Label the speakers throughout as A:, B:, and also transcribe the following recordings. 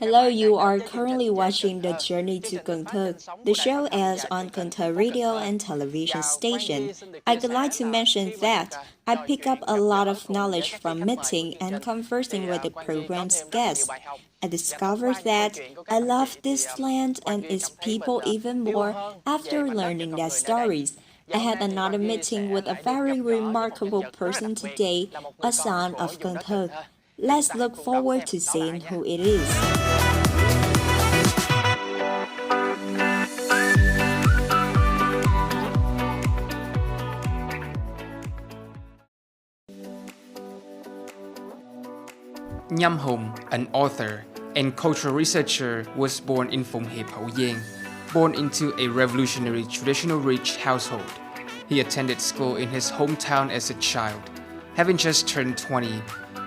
A: Hello, you are currently watching The Journey to Cad THiThe show airs on Cad THiradio and television station. I'd like to mention that I pick up a lot of knowledge from meeting and conversing with the program's guests. I discovered that I love this land and its people even more after learning their stories. I had another meeting with a very remarkable person today, a son of Cad THiLet's look forward to seeing who it is.
B: Nhâm Hùng, an author and cultural researcher, was born in Phùng Hiệp, Hậu Giang, born into a revolutionary traditional rich household. He attended school in his hometown as a child. Having just turned 20,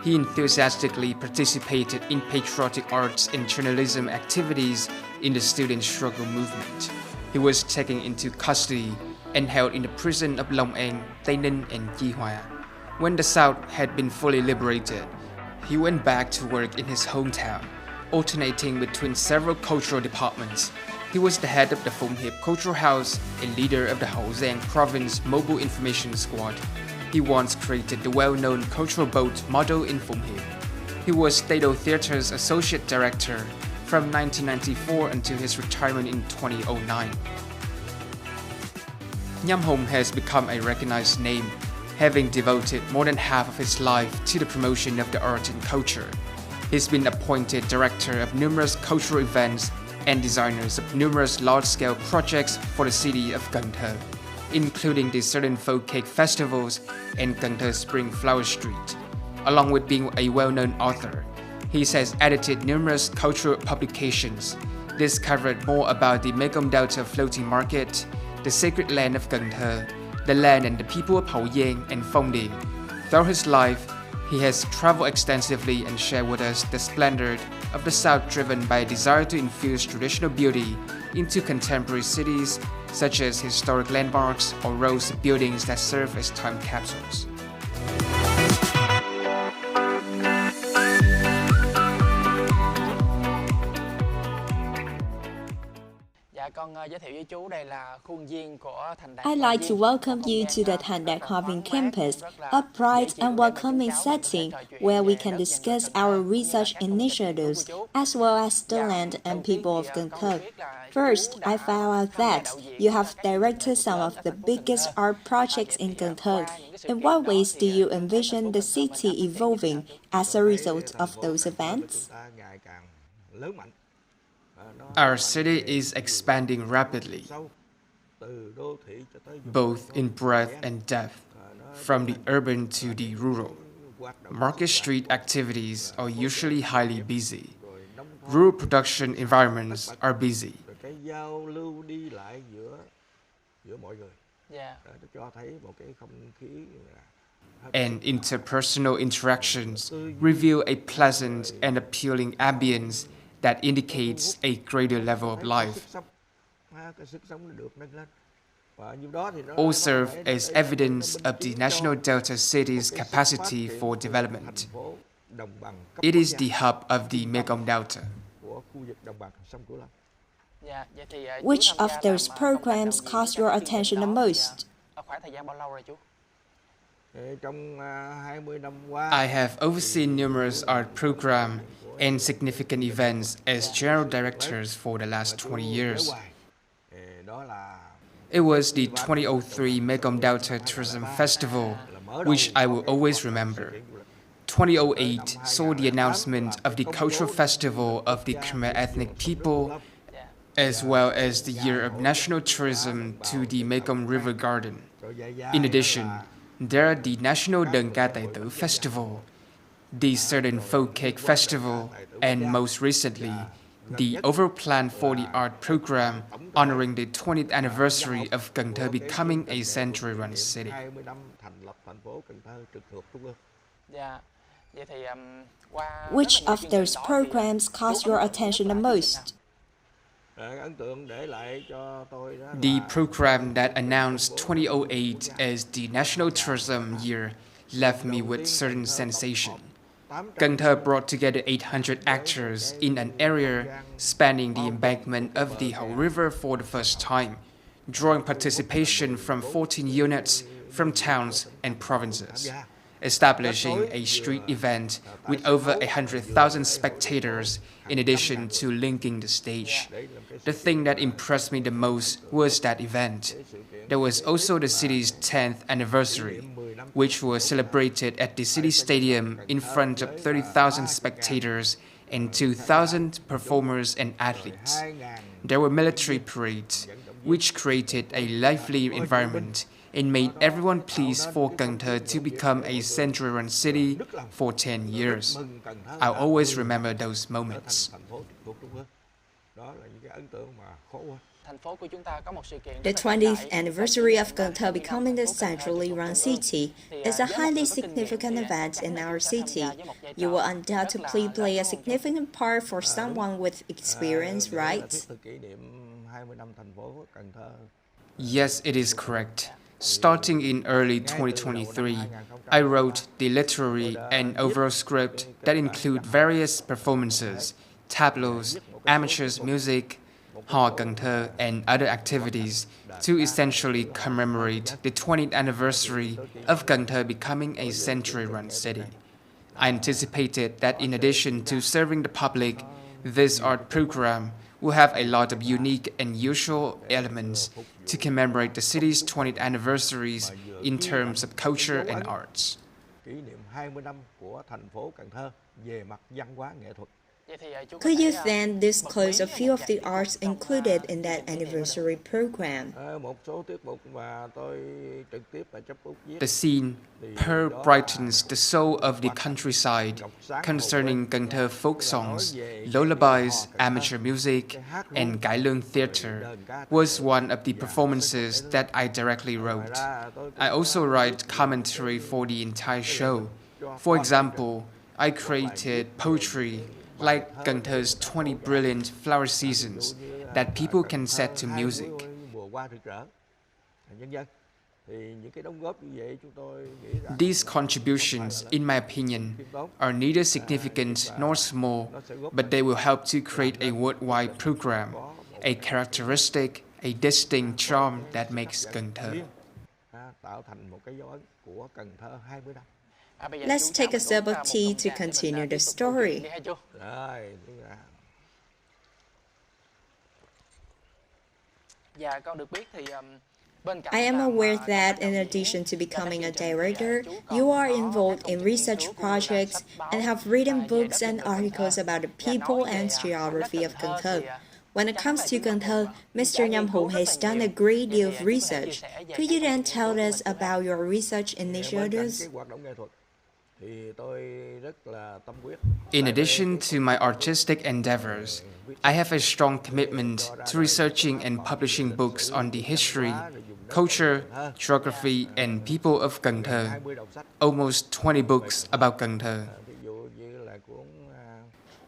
B: he enthusiastically participated in patriotic arts and journalism activities in the student struggle movement. He was taken into custody and held in the prison of Long An, Tây Ninh and Chi Hoa. When the South had been fully liberated, he went back to work in his hometown, alternating between several cultural departments. He was the head of the Phùng Hiệp Cultural House and leader of the Hậu Giang Province Mobile Information Squad. He once created the well-known cultural boat model in Phùng Hiệp. He was Tây Đô Theatre's associate director from 1994 until his retirement in 2009. Nhâm Hùng has become a recognized name, having devoted more than half of his life to the promotion of the art and culture. He's been appointed director of numerous cultural events and designers of numerous large-scale projects for the city of Cad THiincluding the Southern Folk Cake Festivals and Cad THi Spring Flower Street. Along with being a well-known author, he has edited numerous cultural publications. This covered more about the Mekong Delta floating market, the sacred land of Cad THi, the land and the people of Hậu Giang and Phong Điền. Throughout his life, he has traveled extensively and shared with us the splendor of the South driven by a desire to infuse traditional beauty into contemporary cities such as historic landmarks or rows of buildings that serve as time capsules.
A: I'd like to welcome you to the Cad THi campus, a bright and welcoming setting where we can discuss our research initiatives as well as the land and people of Cad THi. First, I found out that you have directed some of the biggest art projects in Cad THi. In what ways do you envision the city evolving as a result of those events?
B: Our city is expanding rapidly, both in breadth and depth, from the urban to the rural. Market street activities are usually highly busy. Rural production environments are busy. And interpersonal interactions reveal a pleasant and appealing ambience that indicates a greater level of life. All serve as evidence of the National Delta City's capacity for development. It is the hub of the Mekong Delta.
A: Which of those programs caught your attention the most?
B: I have overseen numerous art programs and significant events as general directors for the last 20 years. It was the 2003 Mekong Delta Tourism Festival, which I will always remember. 2008 saw the announcement of the Cultural Festival of the Khmer ethnic people, as well as the Year of National Tourism to the Mekong River Garden. In addition, there are the National Cad THi Festival, the Southern Folk Cake Festival, and most recently, the overplanned 40 art program honoring the 20th anniversary of Cad THi becoming a century-run city.
A: Which of those programs caught your attention the most?
B: The program that announced 2008 as the National Tourism Year left me with certain sensation. Cần Thơ brought together 800 actors in an area spanning the embankment of the whole river for the first time, drawing participation from 14 units from towns and provinces, establishing a street event with over 100,000 spectators in addition to linking the stage. The thing that impressed me the most was that event. There was also the city's 10th anniversary, which was celebrated at the city stadium in front of 30,000 spectators and 2,000 performers and athletes. There were military parades, which created a lively environment and made everyone pleased for Cần Thơ to become a century-run city for 10 years. I'll always remember those moments.
A: The 20th anniversary of Cần Thơ becoming a centrally run city is a highly significant event in our city. You will undoubtedly play a significant part for someone with experience, right?
B: Yes, it is correct. Starting in early 2023, I wrote the literary and overall script that include various performances, tableaus, amateurs music, Hò Cần Thơ, and other activities to essentially commemorate the 20th anniversary of Cần Thơ becoming a century-run city. I anticipated that in addition to serving the public, this art program will have a lot of unique and usual elements to commemorate the city's 20th anniversaries in terms of culture and arts.
A: Could you then disclose a few of the arts included in that anniversary program?
B: The scene Pearl brightens the soul of the countryside concerning Cần Thơ folk songs, lullabies, amateur music, and Cải Lương theater was one of the performances that I directly wrote. I also write commentary for the entire show. For example, I created poetry like Cần Thö's 20 brilliant flower seasons that people can set to music. These contributions, in my opinion, are neither significant nor small, but they will help to create a worldwide program, a characteristic, a distinct charm that makes Cần Thơ.
A: Let's take a sip of tea to continue the story. I am aware that in addition to becoming a director, you are involved in research projects and have written books and articles about the people and geography of Cần Thơ. When it comes to Cần Thơ, Mr. Nhâm Hùng has done a great deal of research. Could you then tell us about your research initiatives?
B: In addition to my artistic endeavors, I have a strong commitment to researching and publishing books on the history, culture, geography, and people of Cần Thơ. Almost 20 books about Cần Thơ.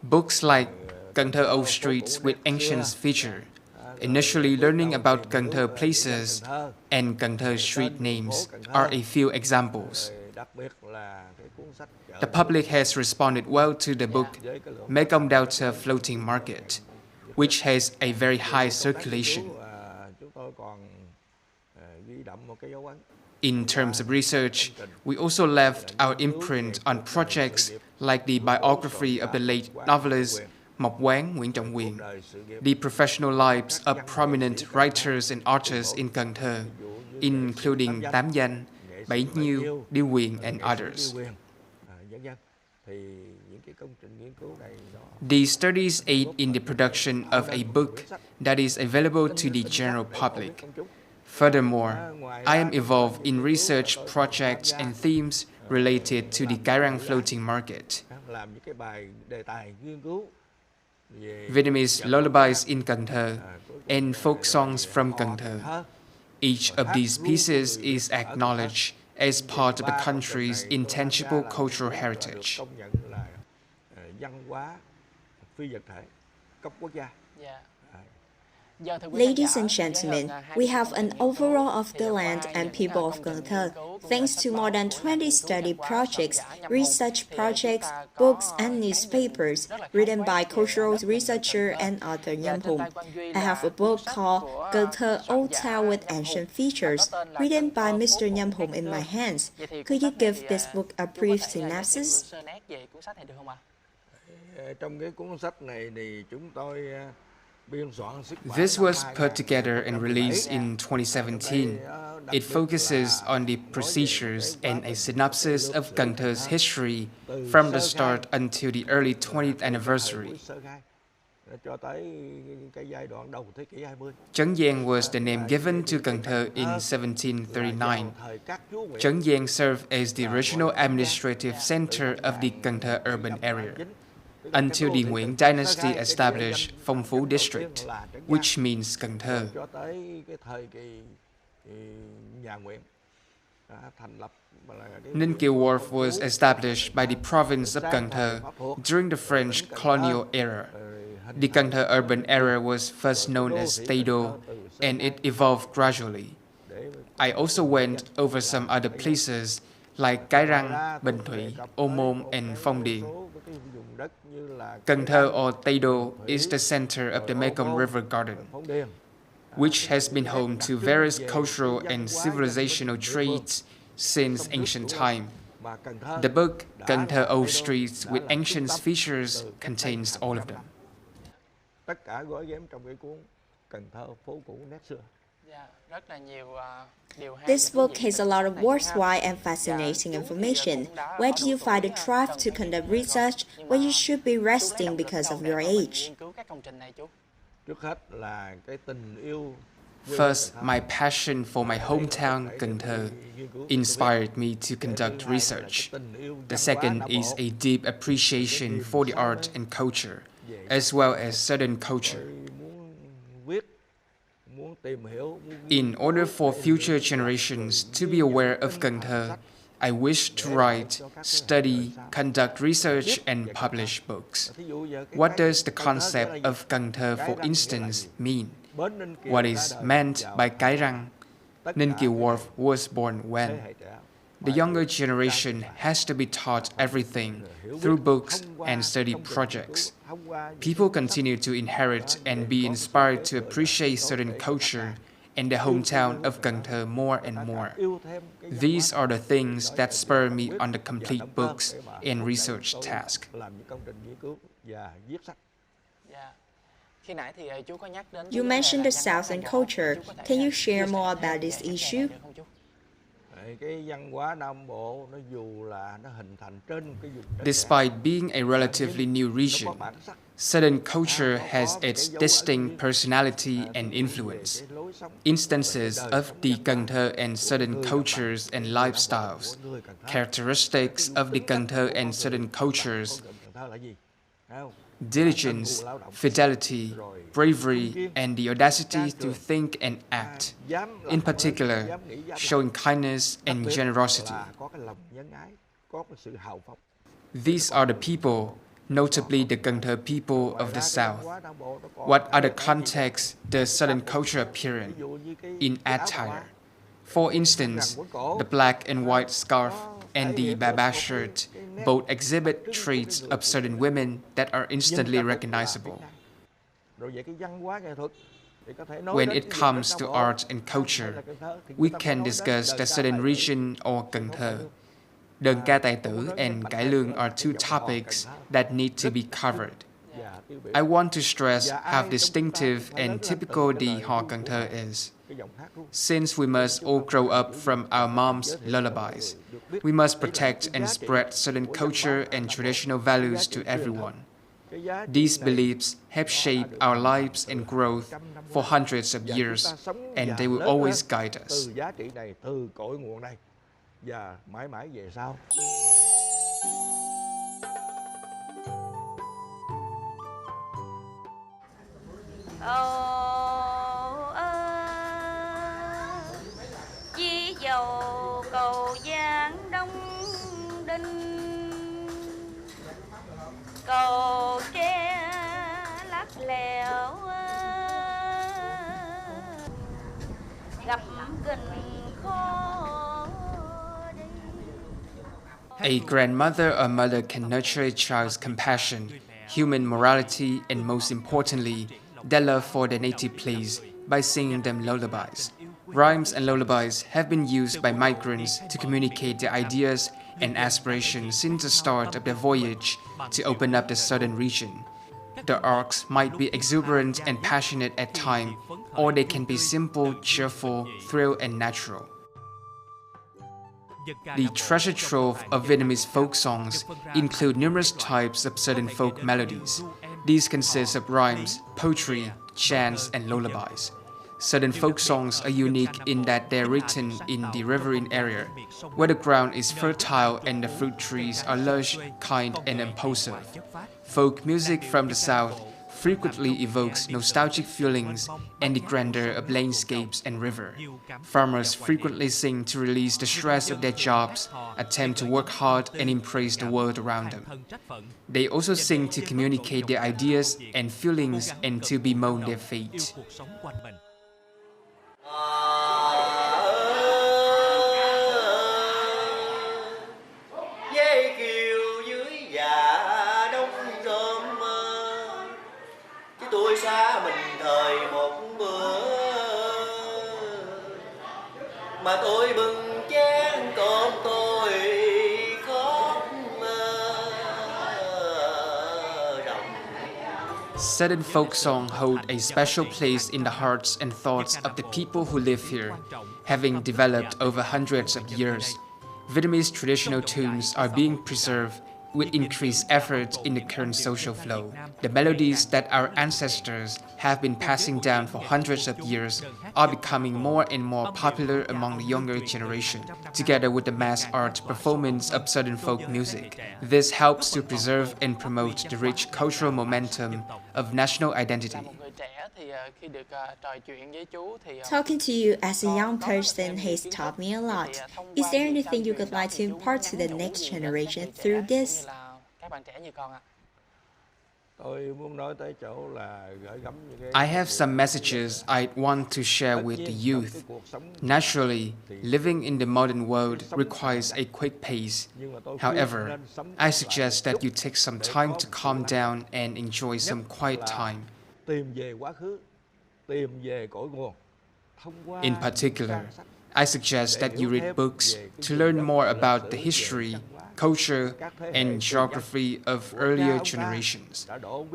B: Books like Cần Thơ Old Streets with Ancient Feature, initially learning about Cần Thơ places, and Cần Thơ street names are a few examples. The public has responded well to the book Mekong Delta Floating Market, which has a very high circulation. In terms of research, we also left our imprint on projects like the biography of the late novelist Mộc Quán Nguyễn Trọng Quyền, the professional lives of prominent writers and artists in Cần Thơ, including Tám Danh, Bảy Nhiêu, Điêu Quyền, and others. These studies aid in the production of a book that is available to the general public. Furthermore, I am involved in research projects and themes related to the Gairang floating market. Vietnamese lullabies in Cần Thơ, and folk songs from Cần Thơ. Each of these pieces is acknowledged as part of the country's intangible cultural heritage.
A: Ladies and gentlemen, we have an overall of the land and people of Cần Thơ, thanks to more than 20 study projects, research projects, books, and newspapers written by cultural researcher and author Nhâm Hùng. I have a book called Cạt N Old Town with Ancient Features, written by Mr. Nhâm Hùng in my hands. Could you give this book a brief synopsis?
C: Trong cái cuốn sách này thì chúng tôi
B: This was put together and released in 2017. It focuses on the procedures and a synopsis of Cần Thơ history from the start until the early 20th anniversary. Trấn Giang was the name given to Cần Thơ in 1739. Trấn Giang served as the original administrative center of the Cần Thơ urban area, until the Nguyễn dynasty established Phong Phú district, which means Cần Thơ. Ninh Kiều wharf was established by the province of Cần Thơ during the French colonial era. The Cần Thơ urban area was first known as Tây Đô, and it evolved gradually. I also went over some other places like Cái Răng, Bình Thủy, Ô Môn, and Phong Điền. Cần Thơ or Tây Đô is the center of the Mekong River Garden, which has been home to various cultural and civilizational traits since ancient time. The book Cần Thơ Old Streets with Ancient Features contains all of them.
A: This book has a lot of worthwhile and fascinating information. Where do you find the drive to conduct research when you should be resting because of your age?
B: First, my passion for my hometown, Cần Thơ, inspired me to conduct research. The second is a deep appreciation for the art and culture, as well as Southern culture. In order for future generations to be aware of Cần Thơ, I wish to write, study, conduct research, and publish books. What does the concept of Cần Thơ, for instance, mean? What is meant by Cái Răng? Ninh Kiều wharf was born when? The younger generation has to be taught everything through books and study projects. People continue to inherit and be inspired to appreciate certain culture and the hometown of Cần Thơ more and more. These are the things that spur me on the complete books and research task.
A: You mentioned the Southern culture. Can you share more about this issue?
B: Despite being a relatively new region, Southern culture has its distinct personality and influence. Instances of the Cần Thơ and Southern cultures and lifestyles. Characteristics of the Cần Thơ and Southern cultures: diligence, fidelity, bravery, and the audacity to think and act. In particular, showing kindness and generosity. These are the people, notably the Cần Thơ people of the South. What other contexts does Southern culture appear in attire? For instance, the black and white scarf and the baba shirt both exhibit traits of certain women that are instantly recognizable. When it comes to art and culture, we can discuss the Southern region or Cần Thơ. Đơn ca tài tử and cải lương are two topics that need to be covered. I want to stress how distinctive and typical the hò Cần Thơ is. Since we must all grow up from our mom's lullabies, we must protect and spread Southern culture and traditional values to everyone. These beliefs have shaped our lives and growth for hundreds of years, and they will always guide us.
D: Chi dầu cầu Giang Đông Đinh, cầu tre lắc lẻo kình khó đi.
B: A grandmother or mother can nurture a child's compassion, human morality, and most importantly, their love for their native place by singing them lullabies. Rhymes and lullabies have been used by migrants to communicate their ideas and aspirations since the start of their voyage to open up the southern region. The arcs might be exuberant and passionate at times, or they can be simple, cheerful, thrill, and natural. The treasure trove of Vietnamese folk songs include numerous types of southern folk melodies. These consist of rhymes, poetry, chants, and lullabies. Southern folk songs are unique in that they're written in the riverine area, where the ground is fertile and the fruit trees are lush, kind, and impulsive. Folk music from the south frequently evokes nostalgic feelings and the grandeur of landscapes and river. Farmers frequently sing to release the stress of their jobs, attempt to work hard and embrace the world around them. They also sing to communicate their ideas and feelings and to bemoan their fate.
E: Tôi xa mình thời một bữa mà tôi bưng chén cơm tôi khóc ròng.
B: Southern folk song hold a special place in the hearts and thoughts of the people who live here, having developed over hundreds of years. Vietnamese traditional tunes are being preserved with increased effort in the current social flow. The melodies that our ancestors have been passing down for hundreds of years are becoming more and more popular among the younger generation, together with the mass art performance of Southern folk music. This helps to preserve and promote the rich cultural momentum of national identity.
A: Talking to you as a young person has taught me a lot. Is there anything you would like to impart to the next generation through this?
B: I have some messages I want to share with the youth. Naturally, living in the modern world requires a quick pace. However, I suggest that you take some time to calm down and enjoy some quiet time. In particular, I suggest that you read books to learn more about the history, culture, and geography of earlier generations.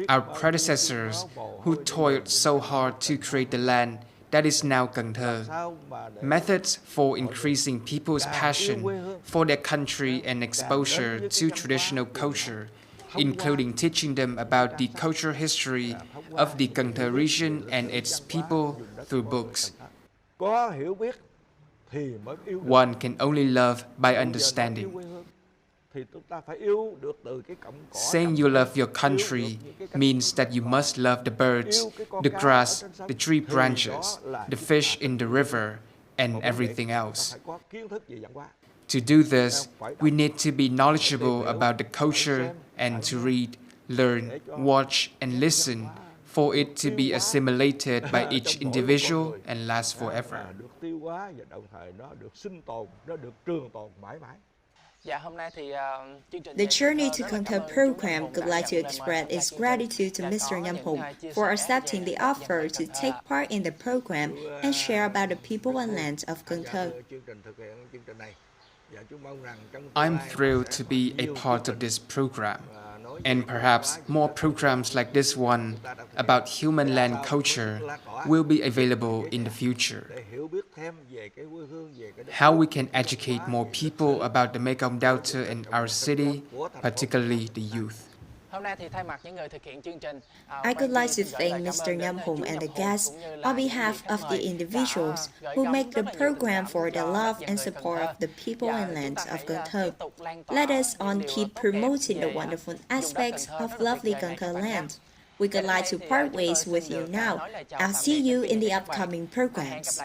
B: Our predecessors who toiled so hard to create the land that is now Cần Thơ. Methods for increasing people's passion for their country and exposure to traditional culture, including teaching them about the cultural history of the Cần Thơ region and its people through books. One can only love by understanding. Saying you love your country means that you must love the birds, the grass, the tree branches, the fish in the river, and everything else. To do this, we need to be knowledgeable about the culture and to read, learn, watch, and listen for it to be assimilated by each individual and last forever.
A: The Journey to Cần Thơ program would like to express its gratitude to Mr. Nhâm Hùng for accepting the offer to take part in the program and share about the people and lands of Cần Thơ.
B: I'm thrilled to be a part of this program, and perhaps more programs like this one about human land culture will be available in the future. How we can educate more people about the Mekong Delta in our city, particularly the youth.
A: I would like to thank Mr. Nhâm Hùng and the guests on behalf of the individuals who make the program for the love and support of the people and lands of Cần Thơ. Let us on keep promoting the wonderful aspects of lovely Cần Thơ land. We would like to part ways with you now. I'll see you in the upcoming programs.